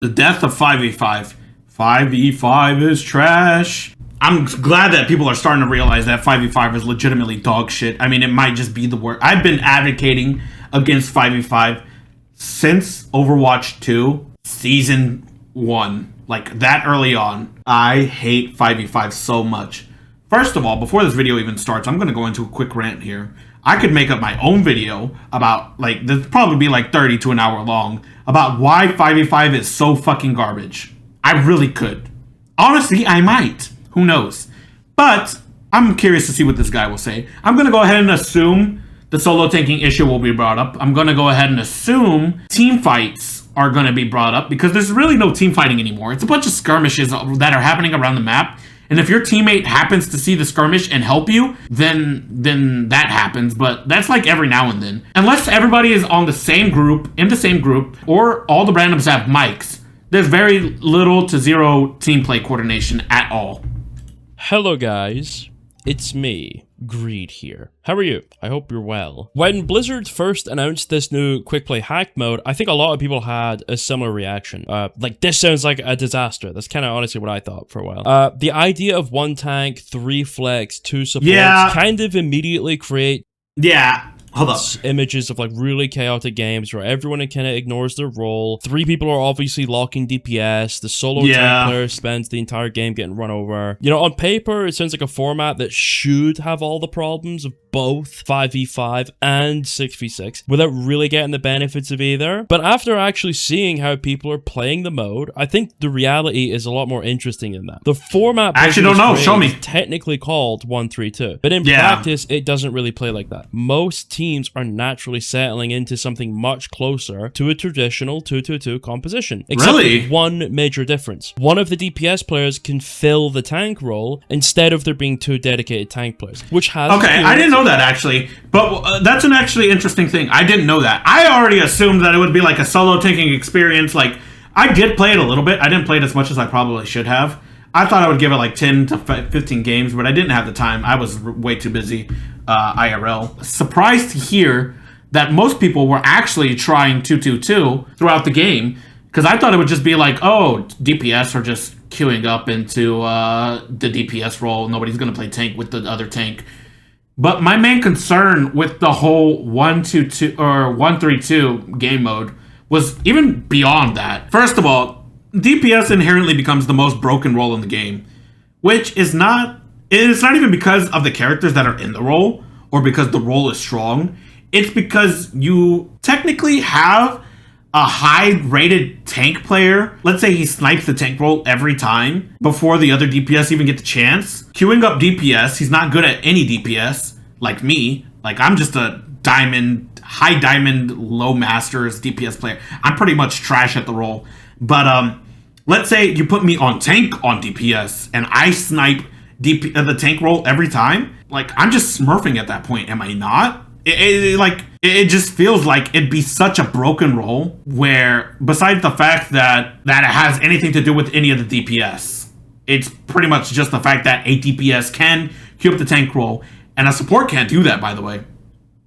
The death of 5v5. 5v5 is trash. I'm glad that people are starting to realize that 5v5 is legitimately dog shit. I mean, it might just be the word. I've been advocating against 5v5 since Overwatch 2 Season 1. Like, that early on. I hate 5v5 so much. First of all, before this video even starts, I'm going to go into a quick rant here. I could make up my own video about, like, this would probably be like 30 to an hour long, about why 5v5 is so fucking garbage. I really could. Honestly, I might. Who knows? But I'm curious to see what this guy will say. I'm going to go ahead and assume the solo tanking issue will be brought up. I'm going to go ahead and assume team fights are going to be brought up because there's really no team fighting anymore. It's a bunch of skirmishes that are happening around the map. And if your teammate happens to see the skirmish and help you, then that happens. But that's like every now and then. Unless everybody is on the same group, in the same group, or all the randoms have mics, there's very little to zero team play coordination at all. Hello guys, it's me, Greed here. How are you? I hope you're well. When Blizzard first announced this new quick play hack mode, I think a lot of people had a similar reaction. Like, this sounds like a disaster. That's kind of honestly what I thought for a while. The idea of 1 tank, 3 flex, 2 supports kind of immediately create Hold up. Images of like really chaotic games where everyone kind of ignores their role. 3 people are obviously locking DPS. The solo tank player spends the entire game getting run over. You know, on paper, it sounds like a format that should have all the problems of both 5v5 and 6v6 without really getting the benefits of either. But after actually seeing how people are playing the mode, I think the reality is a lot more interesting than that. The format I actually don't know. Show me. is technically called 1-3-2, but in practice, it doesn't really play like that. Most teams are naturally settling into something much closer to a traditional 2-2-2 composition. Except with one major difference. One of the DPS players can fill the tank role instead of there being 2 dedicated tank players, which has... Okay, I didn't know that actually, but that's an actually interesting thing. I didn't know that. I already assumed that it would be like a solo tanking experience. Like, I did play it a little bit. I didn't play it as much as I probably should have. I thought I would give it like 10 to 15 games, but I didn't have the time. I was way too busy IRL. Surprised to hear that most people were actually trying 2-2-2 throughout the game, because I thought it would just be like, oh, DPS are just queuing up into the DPS role. Nobody's going to play tank with the other tank. But my main concern with the whole 1-2-2 or 1-3-2 game mode was even beyond that. First of all, DPS inherently becomes the most broken role in the game, which is not... It's not even because of the characters that are in the role or because the role is strong. It's because you technically have a high-rated tank player. Let's say he snipes the tank role every time before the other DPS even get the chance. Queuing up DPS, he's not good at any DPS, like me. Like, I'm just a high diamond, low masters DPS player. I'm pretty much trash at the role. But let's say you put me on tank on DPS and I snipe the tank role every time. Like, I'm just smurfing at that point, am I not? It just feels like it'd be such a broken role where, besides the fact that it has anything to do with any of the DPS, it's pretty much just the fact that a DPS can queue up the tank role, and a support can't do that, by the way.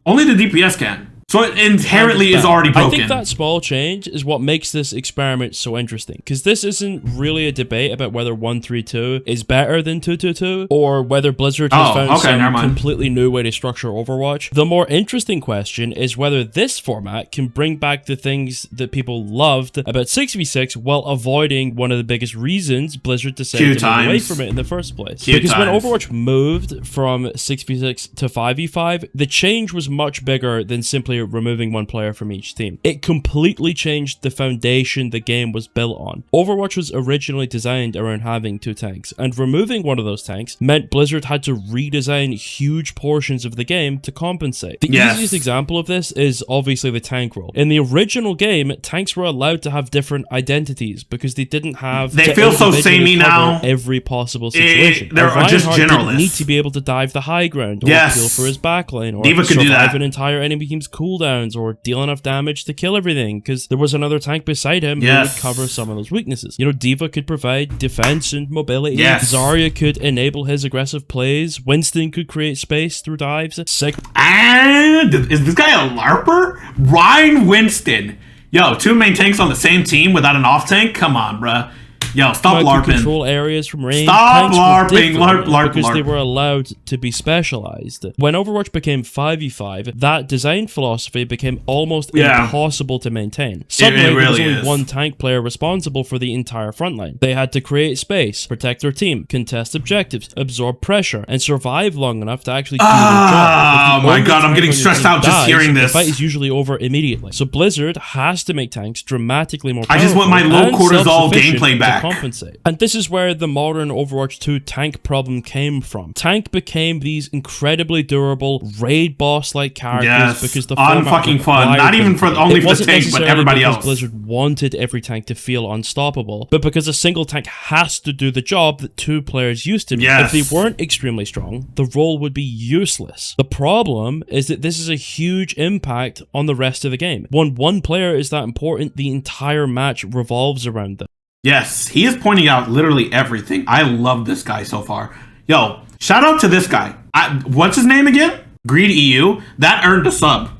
Only the DPS can. So it inherently is already broken. I think that small change is what makes this experiment so interesting, because this isn't really a debate about whether 1-3-2 is better than 2-2-2, or whether Blizzard has found some completely new way to structure Overwatch. The more interesting question is whether this format can bring back the things that people loved about 6v6 while avoiding one of the biggest reasons Blizzard decided to move away from it in the first place. Because when Overwatch moved from 6v6 to 5v5, the change was much bigger than simply removing one player from each team. It completely changed the foundation the game was built on. Overwatch was originally designed around having 2 tanks, and removing one of those tanks meant Blizzard had to redesign huge portions of the game to compensate. The easiest example of this is obviously the tank role. In the original game, tanks were allowed to have different identities because they didn't have they feel so samey now. Every possible situation. They're just generalists. Didn't need to be able to dive the high ground or kill for his backline or D.Va survive an entire enemy team's cooldowns or deal enough damage to kill everything, because there was another tank beside him who would cover some of those weaknesses. You know, D.Va could provide defense and mobility. Zarya could enable his aggressive plays. Winston could create space through dives. And is this guy a LARPer? Ryan Winston Yo, 2 main tanks on the same team without an off tank? Come on, bruh. Yo, stop LARPing. Control areas from range. Stop LARPing. LARP, because they were allowed to be specialized. When Overwatch became 5v5, that design philosophy became almost impossible to maintain. Suddenly, there was only one tank player responsible for the entire frontline. They had to create space, protect their team, contest objectives, absorb pressure, and survive long enough to actually do their job. Oh my god, I'm getting stressed out just hearing this. The fight is usually over immediately. So Blizzard has to make tanks dramatically more powerful. I just want my low cortisol gameplay back. Compensate. And this is where the modern Overwatch 2 tank problem came from. Tank became these incredibly durable raid boss-like characters because the format unfucking fun. Not even for only for the tank, but everybody else. Blizzard wanted every tank to feel unstoppable, but because a single tank has to do the job that 2 players used to do. If they weren't extremely strong, the role would be useless. The problem is that this is a huge impact on the rest of the game. When one player is that important, the entire match revolves around them. Yes, he is pointing out literally everything. I love this guy so far. Yo, shout out to this guy. What's his name again? Greed EU. That earned a sub.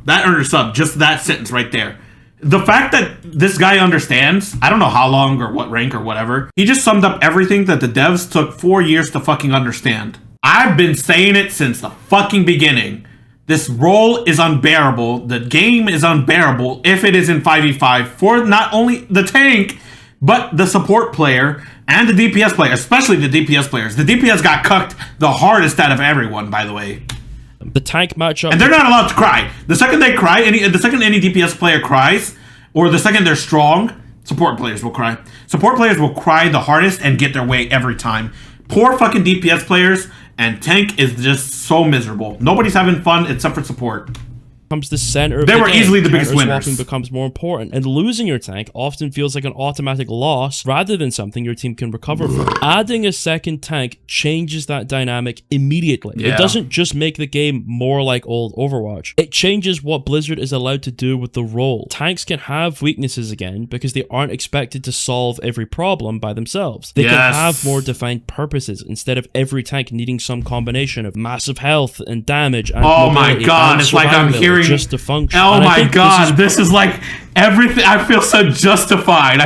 Just that sentence right there. The fact that this guy understands, I don't know how long or what rank or whatever, he just summed up everything that the devs took 4 years to fucking understand. I've been saying it since the fucking beginning. This role is unbearable. The game is unbearable if it is in 5v5 for not only the tank, but the support player and the DPS player, especially the DPS players. The DPS got cucked the hardest out of everyone, by the way. The tank matchup... And they're not allowed to cry. The second they cry, the second any DPS player cries, or the second they're strong, support players will cry. Support players will cry the hardest and get their way every time. Poor fucking DPS players, and tank is just so miserable. Nobody's having fun except for support. Becomes the center of they were easily the biggest winners. Swapping becomes more important, and losing your tank often feels like an automatic loss rather than something your team can recover from. Adding a second tank changes that dynamic immediately. It doesn't just make the game more like old Overwatch. It changes what Blizzard is allowed to do with the role. Tanks can have weaknesses again because they aren't expected to solve every problem by themselves. They can have more defined purposes instead of every tank needing some combination of massive health and damage and my god, it's like I'm hearing just to function. Oh my god, this is like everything. I feel so justified.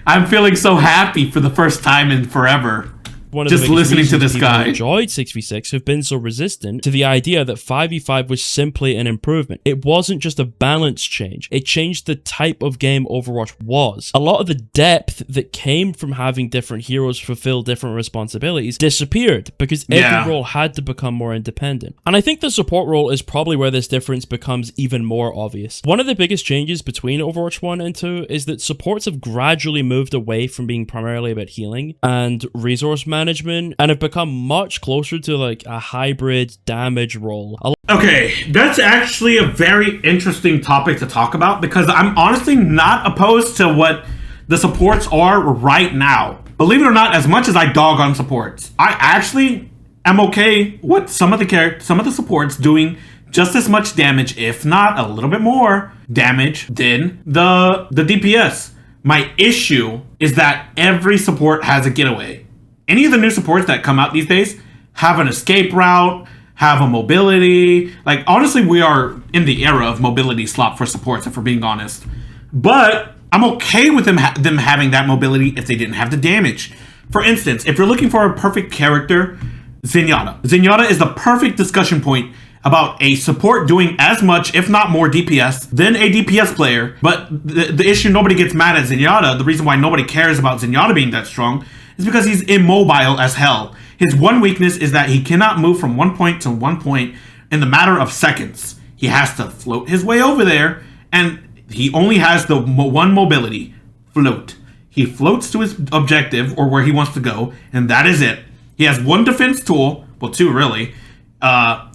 I'm feeling so happy for the first time in forever. One of just listening to this guy who enjoyed 6v6 have been so resistant to the idea that 5v5 was simply an improvement. It wasn't just a balance change. It changed the type of game Overwatch was. A lot of the depth that came from having different heroes fulfill different responsibilities disappeared because every role had to become more independent. And I think the support role is probably where this difference becomes even more obvious. One of the biggest changes between Overwatch 1 and 2 is that supports have gradually moved away from being primarily about healing and resource management and have become much closer to like a hybrid damage role. Okay, that's actually a very interesting topic to talk about because I'm honestly not opposed to what the supports are right now. Believe it or not, as much as I dog on supports, I actually am okay with some of the supports doing just as much damage, if not a little bit more damage than the DPS. My issue is that every support has a getaway. Any of the new supports that come out these days have an escape route, have a mobility. Like, honestly, we are in the era of mobility slop for supports, if we're being honest. But I'm okay with them having that mobility if they didn't have the damage. For instance, if you're looking for a perfect character, Zenyatta. Zenyatta is the perfect discussion point about a support doing as much, if not more DPS than a DPS player. But the issue, nobody gets mad at Zenyatta. The reason why nobody cares about Zenyatta being that strong is because he's immobile as hell. His one weakness is that he cannot move from one point to one point in the matter of seconds. He has to float his way over there, and he only has the one mobility, float. He floats to his objective, or where he wants to go, and that is it. He has one defense tool, well, 2 really,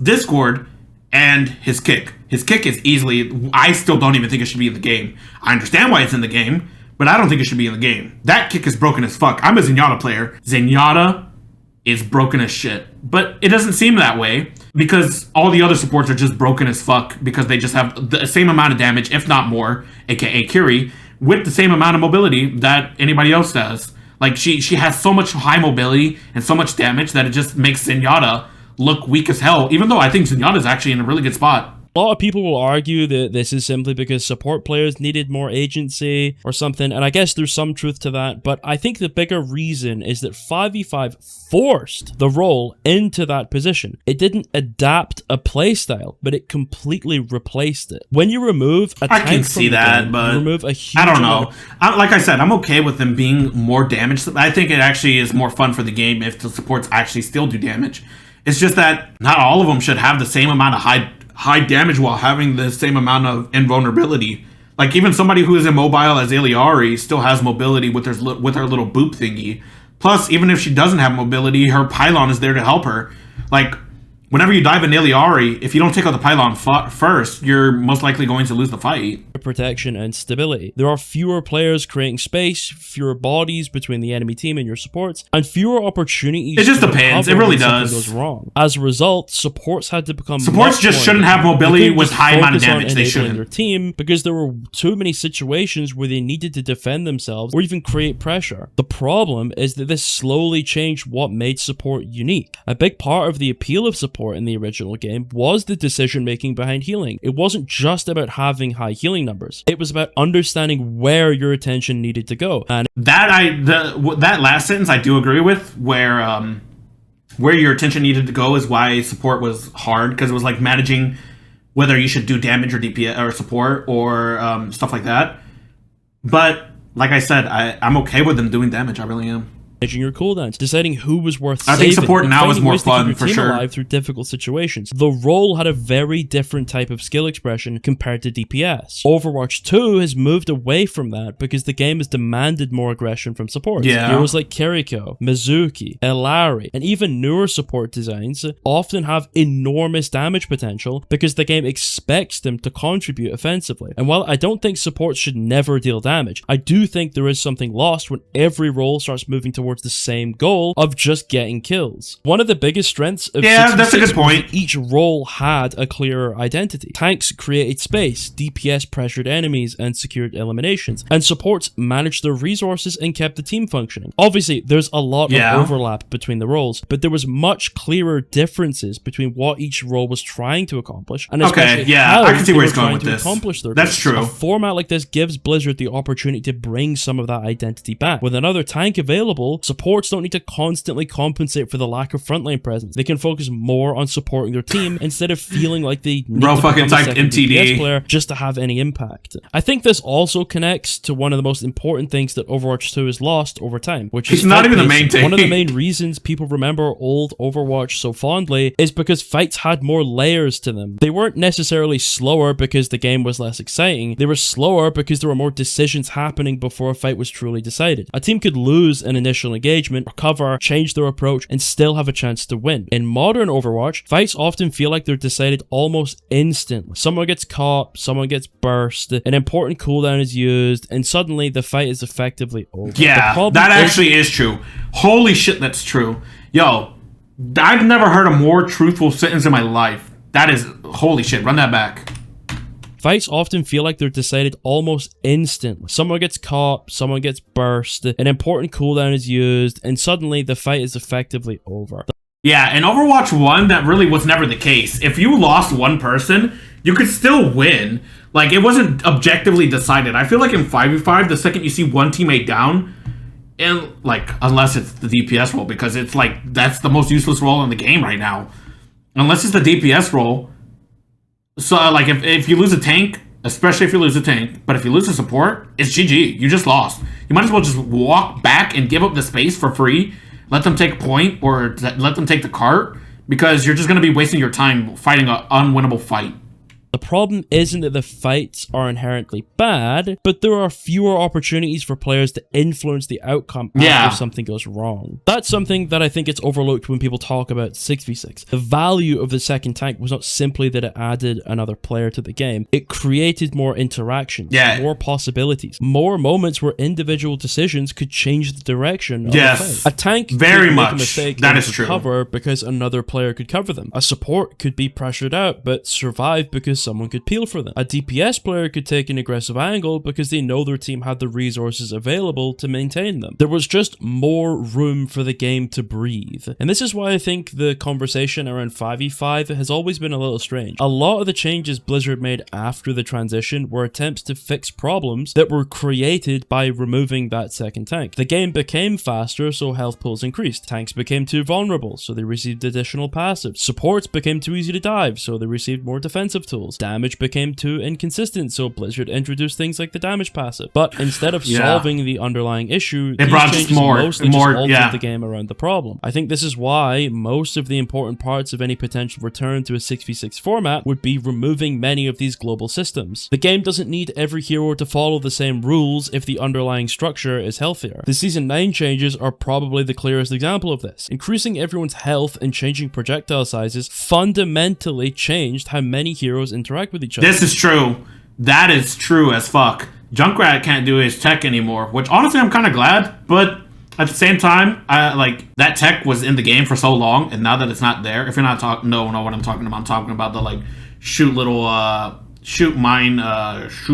Discord, and his kick. His kick is easily, I still don't even think it should be in the game. I understand why it's in the game, but I don't think it should be in the game. That kick is broken as fuck. I'm a Zenyatta player. Zenyatta is broken as shit. But it doesn't seem that way because all the other supports are just broken as fuck because they just have the same amount of damage, if not more, aka Kiri, with the same amount of mobility that anybody else does. Like, she has so much high mobility and so much damage that it just makes Zenyatta look weak as hell, even though I think Zenyatta is actually in a really good spot. A lot of people will argue that this is simply because support players needed more agency or something, and I guess there's some truth to that, but I think the bigger reason is that 5v5 forced the role into that position. It didn't adapt a playstyle, but it completely replaced it. When you remove a tank, I can see that, game, but remove a huge, I don't know. Like I said, I'm okay with them being more damaged. I think it actually is more fun for the game if the supports actually still do damage. It's just that not all of them should have the same amount of high damage while having the same amount of invulnerability. Like, even somebody who is immobile as Illari still has mobility with her little boop thingy. Plus, even if she doesn't have mobility, her pylon is there to help her. Like, whenever you dive in Illari, if you don't take out the pylon first, you're most likely going to lose the fight. Protection and stability. There are fewer players creating space, fewer bodies between the enemy team and your supports, and fewer opportunities. It just depends. It really does. Goes wrong. As a result, supports had to become just shouldn't have mobility with high amount of damage. They shouldn't. Their team because there were too many situations where they needed to defend themselves or even create pressure. The problem is that this slowly changed what made support unique. A big part of the appeal of support in the original game was the decision making behind healing. It wasn't just about having high healing numbers. It was about understanding where your attention needed to go. And that last sentence I do agree with, where your attention needed to go is why support was hard, because it was like managing whether you should do damage or DPS or support or stuff like that. But like I said, I'm okay with them doing damage. I really am. Managing your cooldowns, deciding who was worth saving. I think support now is more fun, for sure. Alive through difficult situations. The role had a very different type of skill expression compared to DPS. Overwatch 2 has moved away from that because the game has demanded more aggression from support. Yeah. Heroes like Kiriko, Mizuki, Illari, and even newer support designs often have enormous damage potential because the game expects them to contribute offensively. And while I don't think supports should never deal damage, I do think there is something lost when every role starts moving towards the same goal of just getting kills. One of the biggest strengths of that's a good point. Each role had a clearer identity. Tanks created space, DPS pressured enemies and secured eliminations, and supports managed their resources and kept the team functioning. Obviously, there's a lot of overlap between the roles, but there was much clearer differences between what each role was trying to accomplish, and especially how I can see where he's going with this. That's true. A format like this gives Blizzard the opportunity to bring some of that identity back. With another tank available, supports don't need to constantly compensate for the lack of frontline presence. They can focus more on supporting their team instead of feeling like they need to become a second DPS player just to have any impact. I think this also connects to one of the most important things that Overwatch 2 has lost over time, which is not even the main thing. One of the main reasons people remember old Overwatch so fondly is because fights had more layers to them. They weren't necessarily slower because the game was less exciting. They were slower because there were more decisions happening before a fight was truly decided. A team could lose an initial engagement, recover, change their approach, and still have a chance to win. In modern Overwatch, fights often feel like they're decided almost instantly. Someone gets caught, someone gets burst, an important cooldown is used, and suddenly the fight is effectively over. Yeah, that actually is true. Holy shit, that's true. Yo, I've never heard a more truthful sentence in my life. That is, holy shit, run that back. Fights often feel like they're decided almost instantly. Someone gets caught, someone gets burst, an important cooldown is used, and suddenly the fight is effectively over. Yeah, in Overwatch 1, that really was never the case. If you lost one person, you could still win. Like, it wasn't objectively decided. I feel like in 5v5, the second you see one teammate down, and like, unless it's the DPS role, because it's like, that's the most useless role in the game right now. Unless it's the DPS role. So, like, if you lose a tank, especially if you lose a tank, but if you lose a support, it's GG. You just lost. You might as well just walk back and give up the space for free, let them take point, or let them take the cart, because you're just going to be wasting your time fighting an unwinnable fight. The problem isn't that the fights are inherently bad, but there are fewer opportunities for players to influence the outcome after something goes wrong. That's something that I think gets overlooked when people talk about 6v6. The value of the second tank was not simply that it added another player to the game. It created more interactions, more possibilities, more moments where individual decisions could change the direction of the fight. A tank could make a mistake and recover because another player could cover them. A support could be pressured out, but survive because because someone could peel for them. A DPS player could take an aggressive angle because they know their team had the resources available to maintain them. There was just more room for the game to breathe. And this is why I think the conversation around 5v5 has always been a little strange. A lot of the changes Blizzard made after the transition were attempts to fix problems that were created by removing that second tank. The game became faster, so health pools increased. Tanks became too vulnerable, so they received additional passives. Supports became too easy to dive, so they received more defensive tools. Damage became too inconsistent, so Blizzard introduced things like the damage passive. But instead of solving the underlying issue, they brought just mostly just altered the game around the problem. I think this is why most of the important parts of any potential return to a 6v6 format would be removing many of these global systems. The game doesn't need every hero to follow the same rules if the underlying structure is healthier. The Season 9 changes are probably the clearest example of this. Increasing everyone's health and changing projectile sizes fundamentally changed how many heroes interact with each other. This is true. That is true as fuck. Junkrat can't do his tech anymore, which honestly I'm kind of glad, but at the same time, that tech was in the game for so long, and now that it's not there, if you're not know what I'm talking about, I'm talking about the shoot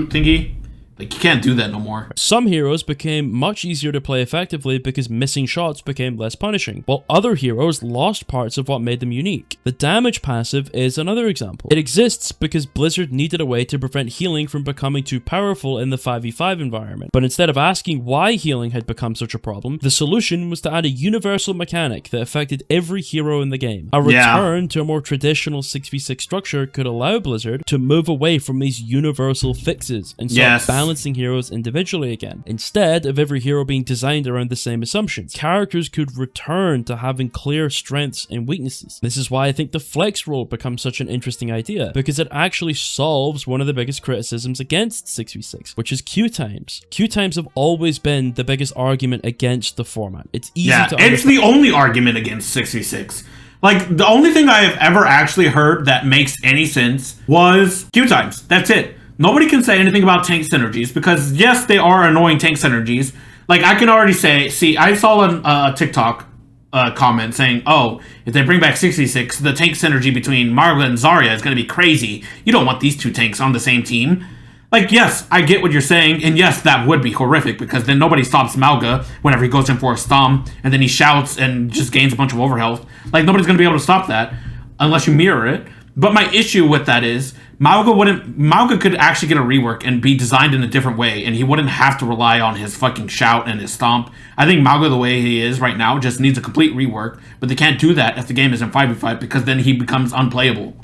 thingy. Like, you can't do that no more. Some heroes became much easier to play effectively because missing shots became less punishing, while other heroes lost parts of what made them unique. The damage passive is another example. It exists because Blizzard needed a way to prevent healing from becoming too powerful in the 5v5 environment. But instead of asking why healing had become such a problem, the solution was to add a universal mechanic that affected every hero in the game. A return to a more traditional 6v6 structure could allow Blizzard to move away from these universal fixes and start balancing heroes individually again. Instead of every hero being designed around the same assumptions, characters could return to having clear strengths and weaknesses. This is why I think the flex role becomes such an interesting idea, because it actually solves one of the biggest criticisms against 6v6, which is queue times. Queue times have always been the biggest argument against the format. It's easy to understand. It's the only argument against 6v6. Like, the only thing I have ever actually heard that makes any sense was queue times. That's it. Nobody can say anything about tank synergies because, yes, they are annoying tank synergies. Like, I can already see, I saw a TikTok comment saying, oh, if they bring back 6v6, the tank synergy between Mauga and Zarya is going to be crazy. You don't want these two tanks on the same team. Like, yes, I get what you're saying, and yes, that would be horrific because then nobody stops Mauga whenever he goes in for a stomp, and then he shouts and just gains a bunch of overhealth. Like, nobody's going to be able to stop that unless you mirror it. But my issue with that is Mauga could actually get a rework and be designed in a different way, and he wouldn't have to rely on his fucking shout and his stomp. I think Mauga, the way he is right now, just needs a complete rework, but they can't do that if the game is in 5v5 because then he becomes unplayable.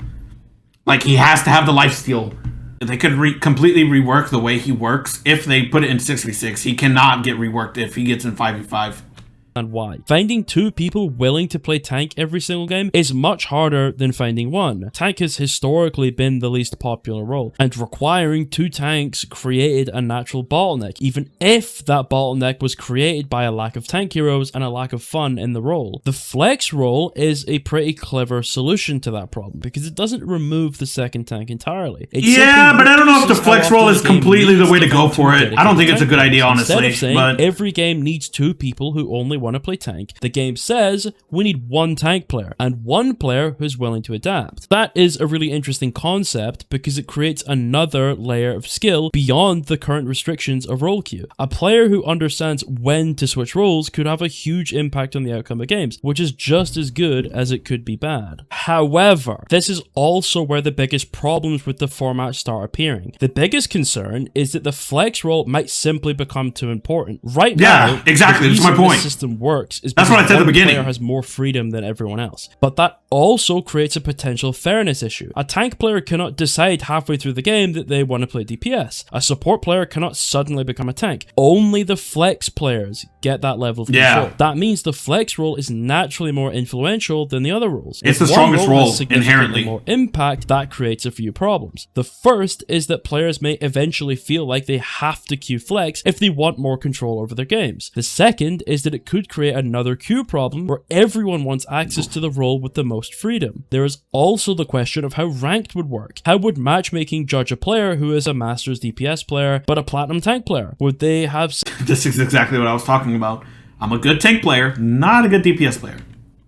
Like, he has to have the lifesteal. They could completely rework the way he works if they put it in 6v6. He cannot get reworked if he gets in 5v5. And why. Finding two people willing to play tank every single game is much harder than finding one. Tank has historically been the least popular role, and requiring two tanks created a natural bottleneck, even if that bottleneck was created by a lack of tank heroes and a lack of fun in the role. The flex role is a pretty clever solution to that problem, because it doesn't remove the second tank entirely. But I don't know if the flex role is completely the way to go for it. I don't think it's a good idea, honestly. Instead of saying every game needs two people who only want to play tank, the game says we need one tank player and one player who's willing to adapt. That is a really interesting concept because it creates another layer of skill beyond the current restrictions of role queue. A player who understands when to switch roles could have a huge impact on the outcome of games, which is just as good as it could be bad. However, this is also where the biggest problems with the format start appearing. The biggest concern is that the flex role might simply become too important. Right now, exactly. That's my point. The system works is that's what I said at the beginning. Player has more freedom than everyone else, but that also creates a potential fairness issue. A tank player cannot decide halfway through the game that they want to play DPS. A support player cannot suddenly become a tank. Only the flex players get that level of control. That means the flex role is naturally more influential than the other roles. It's the strongest role inherently. More impact, that creates a few problems. The first is that players may eventually feel like they have to queue flex if they want more control over their games. The second is that it could create another queue problem where everyone wants access to the role with the most freedom. There is also the question of how ranked would work. How would matchmaking judge a player who is a Masters DPS player but a Platinum tank player? Would they have... This is exactly what I was talking about. I'm a good tank player, not a good DPS player.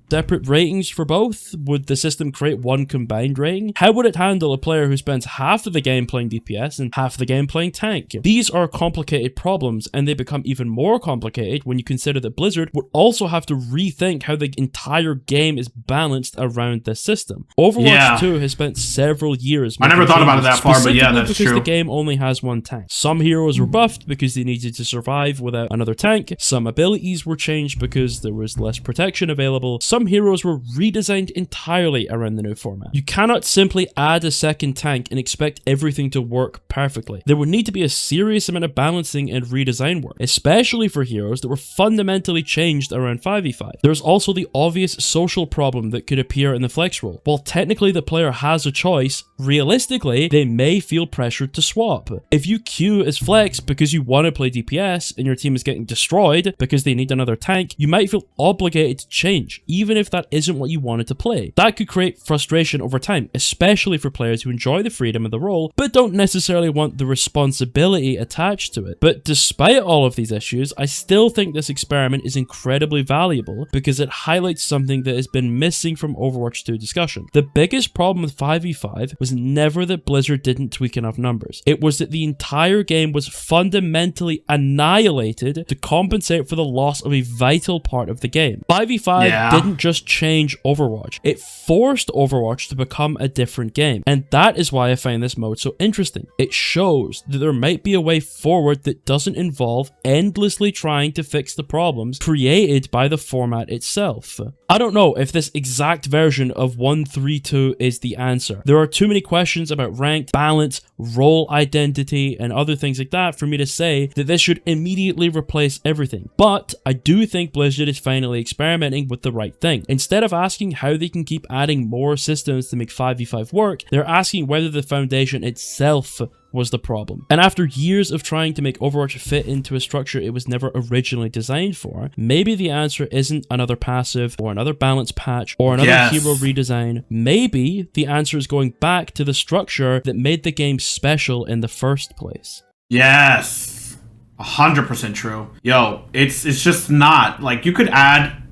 separate ratings for both? Would the system create one combined rating? How would it handle a player who spends half of the game playing DPS and half of the game playing tank? These are complicated problems, and they become even more complicated when you consider that Blizzard would also have to rethink how the entire game is balanced around this system. Overwatch 2 has spent several years. I never thought about it that far, but yeah, that's because true. The game only has one tank. Some heroes were buffed because they needed to survive without another tank. Some abilities were changed because there was less protection available. Some heroes were redesigned entirely around the new format. You cannot simply add a second tank and expect everything to work perfectly. There would need to be a serious amount of balancing and redesign work, especially for heroes that were fundamentally changed around 5v5. There's also the obvious social problem that could appear in the flex role. While technically the player has a choice, realistically, they may feel pressured to swap. If you queue as flex because you want to play DPS and your team is getting destroyed because they need another tank, you might feel obligated to change, even if that isn't what you wanted to play. That could create frustration over time, especially for players who enjoy the freedom of the role, but don't necessarily want the responsibility attached to it. But despite all of these issues, I still think this experiment is incredibly valuable because it highlights something that has been missing from Overwatch 2 discussion. The biggest problem with 5v5 was never that Blizzard didn't tweak enough numbers. It was that the entire game was fundamentally annihilated to compensate for the loss of a vital part of the game. 5v5 didn't just change Overwatch, it forced Overwatch to become a different game, and that is why I find this mode so interesting. It shows that there might be a way forward that doesn't involve endlessly trying to fix the problems created by the format itself. I don't know if this exact version of 1.3.2 is the answer. There are too many questions about ranked, balance, role identity, and other things like that for me to say that this should immediately replace everything. But I do think Blizzard is finally experimenting with the right thing. Instead of asking how they can keep adding more systems to make 5v5 work, they're asking whether the foundation itself was the problem. And after years of trying to make Overwatch fit into a structure it was never originally designed for, maybe the answer isn't another passive or another balance patch or another hero redesign. Maybe the answer is going back to the structure that made the game special in the first place. Yes. 100% true. Yo, it's just not like you could add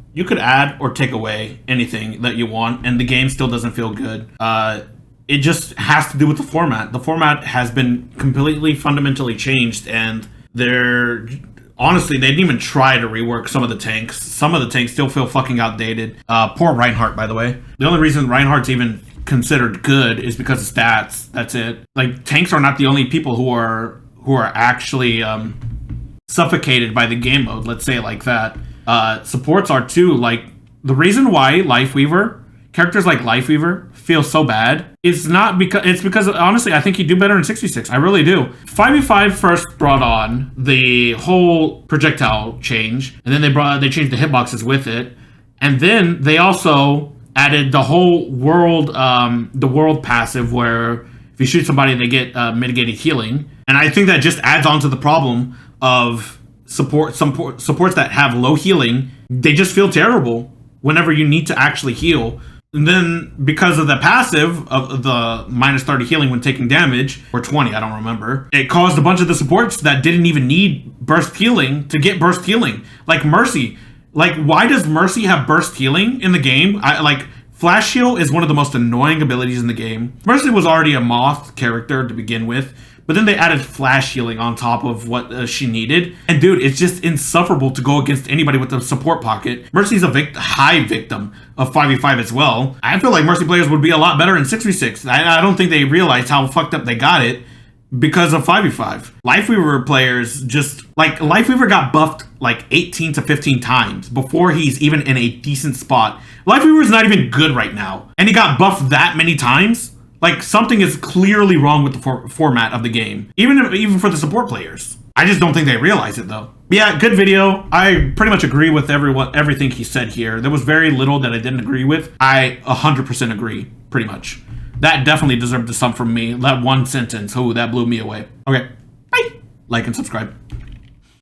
or take away anything that you want and the game still doesn't feel good. It just has to do with the format. The format has been completely fundamentally changed, and honestly, they didn't even try to rework some of the tanks. Some of the tanks still feel fucking outdated. Poor Reinhardt, by the way. The only reason Reinhardt's even considered good is because of stats. That's it. Like, tanks are not the only people who are actually suffocated by the game mode, let's say it like that. Supports are too. Like, the reason why characters like Lifeweaver feel so bad it's because honestly I think he'd do better in 66. I really do. 5v5 first brought on the whole projectile change, and then they changed the hitboxes with it, and then they also added the whole world the world passive where if you shoot somebody they get mitigated healing, and I think that just adds on to the problem of supports that have low healing. They just feel terrible whenever you need to actually heal. And then, because of the passive of the minus 30 healing when taking damage, or 20, I don't remember, it caused a bunch of the supports that didn't even need burst healing to get burst healing. Like Mercy. Like, why does Mercy have burst healing in the game? Flash Heal is one of the most annoying abilities in the game. Mercy was already a Moth character to begin with, but then they added flash healing on top of what she needed. And dude, it's just insufferable to go against anybody with a support pocket. Mercy's a high victim of 5v5 as well. I feel like Mercy players would be a lot better in 6v6. I don't think they realized how fucked up they got it because of 5v5. Lifeweaver players Lifeweaver got buffed like 18 to 15 times before he's even in a decent spot. Lifeweaver is not even good right now, and he got buffed that many times. Like, something is clearly wrong with the format of the game, even for the support players. I just don't think they realize it, though. But yeah, good video. I pretty much agree with everything he said here. There was very little that I didn't agree with. I 100% agree, pretty much. That definitely deserved a sum from me. That one sentence, that blew me away. Okay, bye. Like and subscribe.